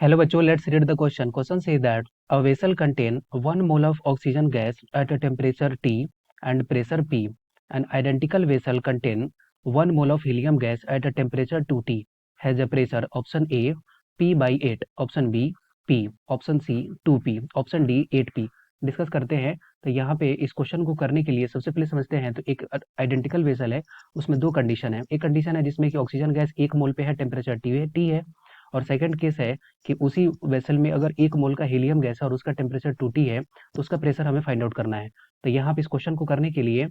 Hello bachcho, let's read the question. Question says that a vessel contain 1 mole of oxygen gas at a temperature T and pressure P. An identical vessel contain 1 mole of helium gas at a temperature 2T. Has a pressure option A P by 8, option B P, option C 2P, option D 8P. Discuss करते हैं। तो यहाँ पे इस question को करने के लिए सबसे पहले समझते हैं। तो एक आइडेंटिकल वेसल है, उसमें दो कंडीशन है। एक कंडीशन है जिसमें कि ऑक्सीजन गैस 1 मोल पे है, टेम्परेचर टी है। और सेकंड केस है कि उसी वेसल में अगर 1 मोल का हीलियम गैस है और उसका टेम्परेचर 2T है, तो उसका प्रेशर हमें फाइंड आउट करना है। तो यहाँ पे इस क्वेश्चन को करने के लिए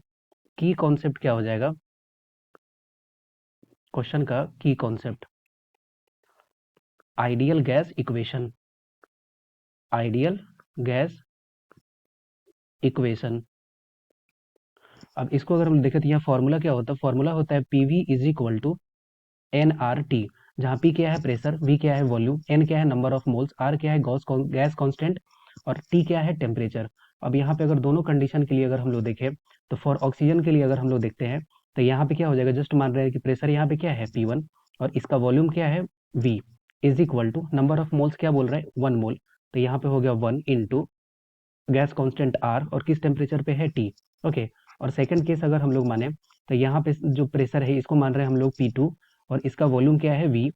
की कॉन्सेप्ट क्या हो जाएगा? क्वेश्चन का की concept ideal gas equation. Ideal gas equation. अब इसको अगर हम देखें तो यहाँ फॉर्मूला क्या होता है? फॉर्मूला होता है PV is equal to N R T, जहाँ पी क्या है प्रेशर, वी क्या है वॉल्यूम, एन क्या है नंबर ऑफ मोल्स, आर क्या है गैस कांस्टेंट और टी क्या है टेम्परेचर। अब यहाँ पे अगर दोनों कंडीशन के लिए अगर हम लोग देखें तो फॉर ऑक्सीजन के लिए अगर हम लोग देखते हैं तो यहाँ पे क्या हो जाएगा? जस्ट मान रहे हैं कि प्रेशर यहाँ पे क्या है P1 और इसका वॉल्यूम क्या है V is equal to number of moles क्या बोल रहे हैं 1 मोल। तो यहाँ पे हो गया 1 इंटू गैस कांस्टेंट R और किस टेम्परेचर पे है T। ओके। और सेकंड केस अगर हम लोग माने तो यहाँ पे जो प्रेशर है इसको मान रहे हैं हम लोग P2 और इसका वॉल्यूम क्या है V।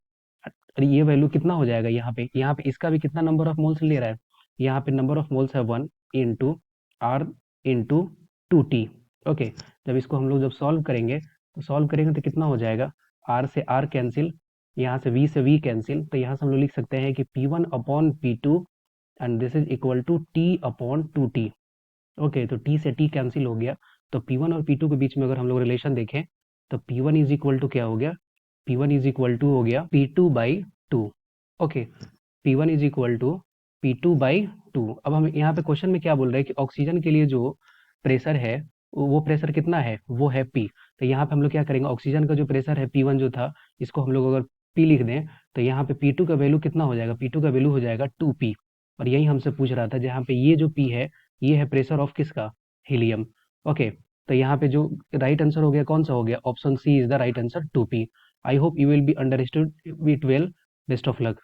और ये वैल्यू कितना हो जाएगा यहाँ पे इसका भी कितना नंबर ऑफ मोल्स ले रहा है? यहाँ पे नंबर ऑफ मोल्स है 1 into are into 2T। Okay. जब इसको हम लोग जब सॉल्व करेंगे तो कितना हो जाएगा? आर से आर कैंसिल, यहाँ से V कैंसिल। तो यहाँ से हम लोग लिख सकते हैं कि P1 upon P2 and this is equal to T upon 2T। Okay, तो T से T कैंसिल हो गया। तो P1 और P2 के बीच में अगर हम लोग रिलेशन देखें तो P1 इज इक्वल टू क्या हो गया? P1 इज इक्वल टू हो गया P2 by 2। Okay, P1 is equal to P2 by 2। अब हम यहाँ पे क्वेश्चन में क्या बोल रहे हैं कि ऑक्सीजन के लिए जो प्रेशर है वो प्रेशर कितना है? वो है P। तो यहाँ पे हम लोग क्या करेंगे? ऑक्सीजन का जो प्रेशर है P1 जो था, इसको हम लोग अगर P लिख दें तो यहाँ पे P2 का वैल्यू कितना हो जाएगा? P2 का वैल्यू हो जाएगा 2P। और यही हमसे पूछ रहा था, जहाँ पे ये जो P है ये है प्रेशर ऑफ किसका? हीलियम। ओके। तो यहाँ पे जो राइट आंसर हो गया कौन सा हो गया? Option C is the right answer 2P। I hope you will be understood it well. Best of luck.